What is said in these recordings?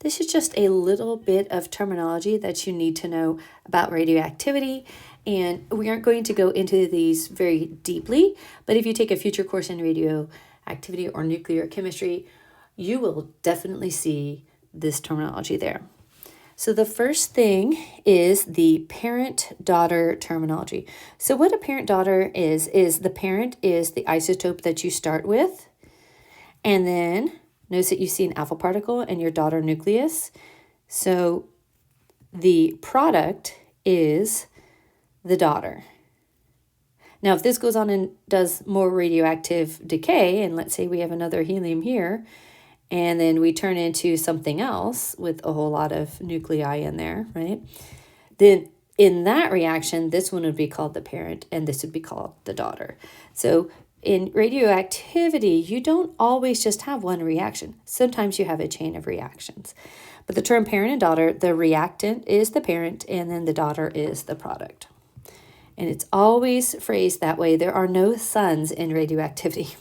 This is just a little bit of terminology that you need to know about radioactivity. And we aren't going to go into these very deeply, but if you take a future course in radioactivity or nuclear chemistry, you will definitely see this terminology there. So the first thing is the parent-daughter terminology. So what a parent-daughter is the parent is the isotope that you start with, and then notice that you see an alpha particle in your daughter nucleus. So the product is the daughter. Now, if this goes on and does more radioactive decay, and let's say we have another helium here, and then we turn into something else with a whole lot of nuclei in there, right? Then in that reaction, this one would be called the parent, and this would be called the daughter. So in radioactivity, you don't always just have one reaction. Sometimes you have a chain of reactions. But the term parent and daughter, the reactant is the parent, and then the daughter is the product. And it's always phrased that way. There are no sons in radioactivity.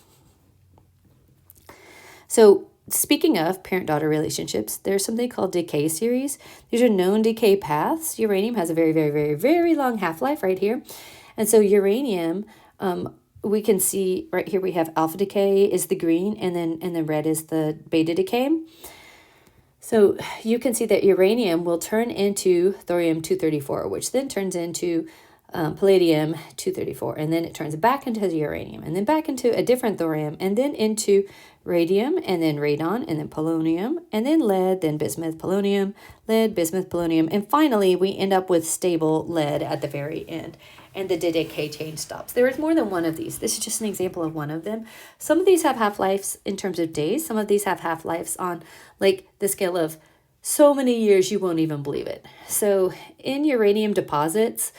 So speaking of parent-daughter relationships, there's something called Decay Series. These are known decay paths. Uranium has a very, very, very, very long half-life right here. And so uranium, we can see right here we have alpha decay is the green, and then red is the beta decay. So you can see that uranium will turn into thorium-234, which then turns into palladium-234, and then it turns back into uranium, and then back into a different thorium, and then into radium, and then radon, and then polonium, and then lead, then bismuth, polonium, lead, bismuth, polonium, and finally we end up with stable lead at the very end, and the decay chain stops. There is more than one of these. This is just an example of one of them. Some of these have half-lives in terms of days. Some of these have half-lives on like the scale of so many years you won't even believe it. So in uranium deposits,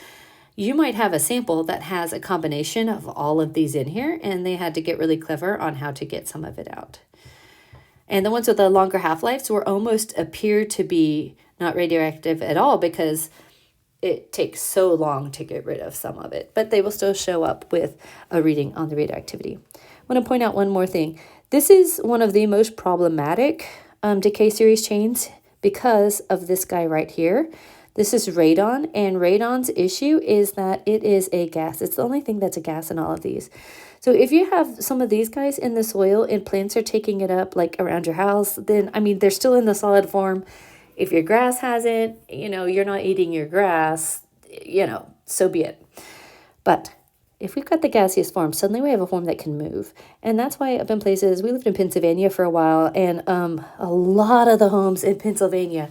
you might have a sample that has a combination of all of these in here, and they had to get really clever on how to get some of it out. And the ones with the longer half-lives were almost appear to be not radioactive at all because it takes so long to get rid of some of it, but they will still show up with a reading on the radioactivity. I want to point out one more thing. This is one of the most problematic decay series chains because of this guy right here. This is radon, and radon's issue is that it is a gas. It's the only thing that's a gas in all of these. So if you have some of these guys in the soil and plants are taking it up like around your house, then, I mean, they're still in the solid form. If your grass has it, you're not eating your grass, so be it. But if we've got the gaseous form, suddenly we have a form that can move. And that's why up in places, we lived in Pennsylvania for a while, and a lot of the homes in Pennsylvania,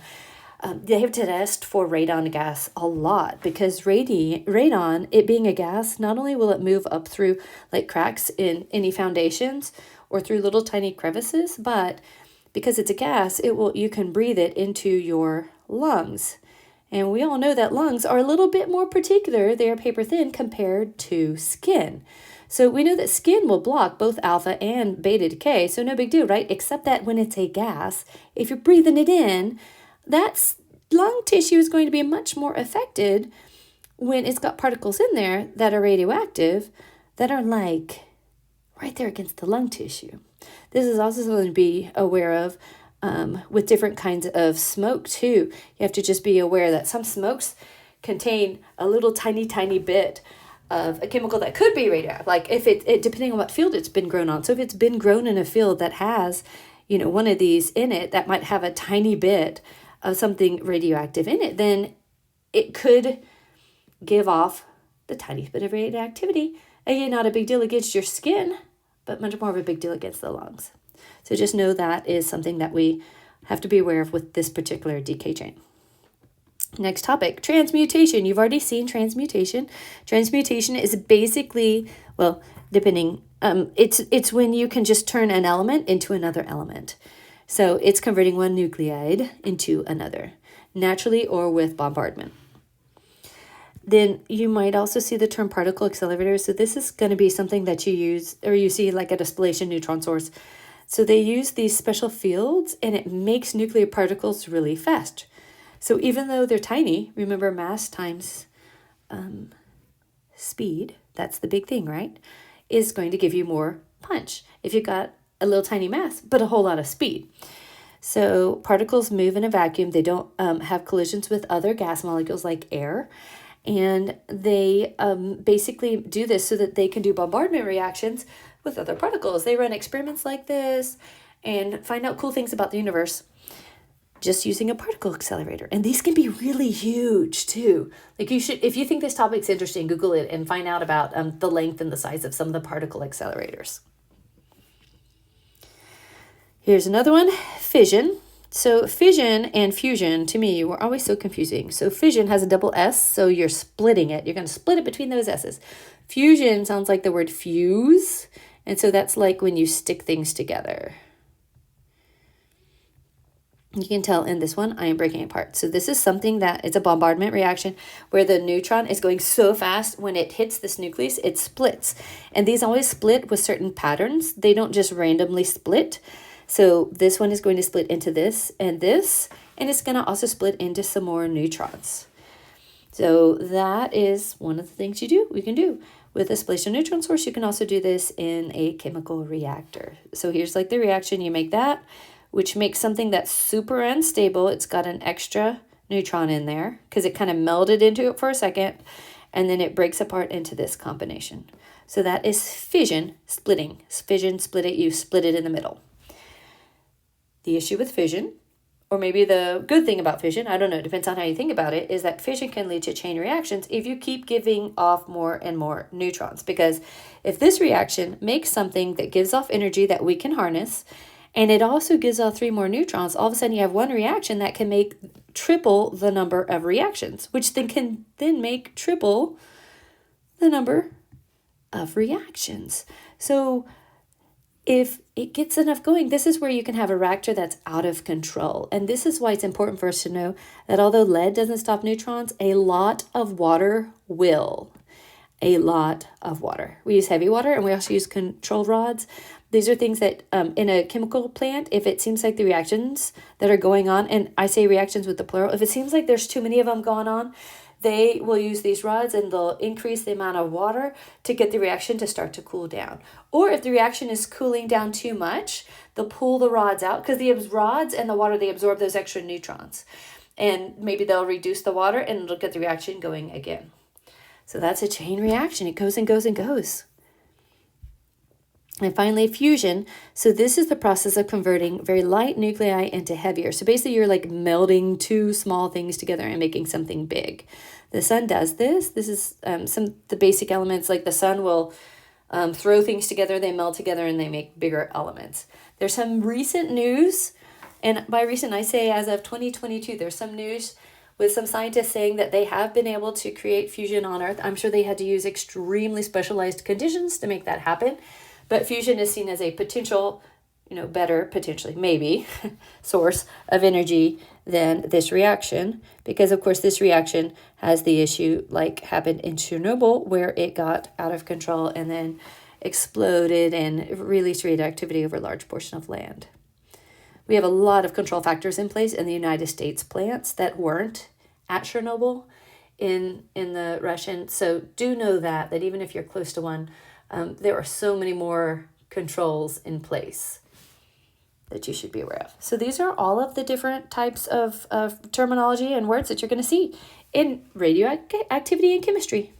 they have to test for radon gas a lot because radon, it being a gas, not only will it move up through like cracks in any foundations or through little tiny crevices, but because it's a gas, you can breathe it into your lungs. And we all know that lungs are a little bit more particular. They are paper thin compared to skin. So we know that skin will block both alpha and beta decay, so no big deal, right? Except that when it's a gas, if you're breathing it in, that lung tissue is going to be much more affected when it's got particles in there that are radioactive that are like right there against the lung tissue. This is also something to be aware of with different kinds of smoke too. You have to just be aware that some smokes contain a little tiny bit of a chemical that could be radioactive. Like if it depending on what field it's been grown on. So if it's been grown in a field that has, one of these in it that might have a tiny bit of something radioactive in it, then it could give off the tiny bit of radioactivity. Again, not a big deal against your skin, but much more of a big deal against the lungs. So just know that is something that we have to be aware of with this particular decay chain. Next topic, transmutation. You've already seen transmutation. Transmutation is basically, well, depending, it's when you can just turn an element into another element. So it's converting one nucleide into another, naturally or with bombardment. Then you might also see the term particle accelerator. So this is going to be something that you use or you see like at a spallation neutron source. So they use these special fields and it makes nuclear particles really fast. So even though they're tiny, remember mass times speed, that's the big thing, right? Is going to give you more punch if you've got a little tiny mass, but a whole lot of speed. So particles move in a vacuum. They don't have collisions with other gas molecules like air. And they basically do this so that they can do bombardment reactions with other particles. They run experiments like this and find out cool things about the universe just using a particle accelerator. And these can be really huge too. Like you should, if you think this topic's interesting, Google it and find out about the length and the size of some of the particle accelerators. Here's another one, fission. So fission and fusion, to me, were always so confusing. So fission has a double S, so you're splitting it. You're going to split it between those S's. Fusion sounds like the word fuse, and so that's like when you stick things together. You can tell in this one, I am breaking apart. So this is something that it's a bombardment reaction where the neutron is going so fast when it hits this nucleus, it splits. And these always split with certain patterns. They don't just randomly split. So this one is going to split into this, and it's going to also split into some more neutrons. So that is one of the things we can do. With a spallation neutron source, you can also do this in a chemical reactor. So here's like the reaction, you make that, which makes something that's super unstable. It's got an extra neutron in there because it kind of melded into it for a second, and then it breaks apart into this combination. So that is fission, splitting. Fission, split it, you split it in the middle. The issue with fission, or maybe the good thing about fission, I don't know, it depends on how you think about it, is that fission can lead to chain reactions if you keep giving off more and more neutrons. Because if this reaction makes something that gives off energy that we can harness, and it also gives off 3 more neutrons, all of a sudden you have one reaction that can make triple the number of reactions, which then can make triple the number of reactions. So if it gets enough going, this is where you can have a reactor that's out of control. And this is why it's important for us to know that although lead doesn't stop neutrons, a lot of water will. A lot of water. We use heavy water, and we also use control rods. These are things that in a chemical plant, if it seems like the reactions that are going on, and I say reactions with the plural, if it seems like there's too many of them going on, they will use these rods and they'll increase the amount of water to get the reaction to start to cool down. Or if the reaction is cooling down too much, they'll pull the rods out because the rods and the water, they absorb those extra neutrons. And maybe they'll reduce the water and it'll get the reaction going again. So that's a chain reaction. It goes and goes and goes. And finally, fusion. So this is the process of converting very light nuclei into heavier. So basically, you're like melding 2 small things together and making something big. The sun does this. This is some of the basic elements. Like the sun will throw things together, they meld together, and they make bigger elements. There's some recent news, and by recent, I say as of 2022, there's some news with some scientists saying that they have been able to create fusion on Earth. I'm sure they had to use extremely specialized conditions to make that happen. But fusion is seen as a potential, better, potentially, maybe, source of energy than this reaction. Because, of course, this reaction has the issue like happened in Chernobyl, where it got out of control and then exploded and released radioactivity over a large portion of land. We have a lot of control factors in place in the United States plants that weren't at Chernobyl in the Russian. So do know that even if you're close to one, there are so many more controls in place that you should be aware of. So these are all of the different types of terminology and words that you're going to see in radioactivity and chemistry.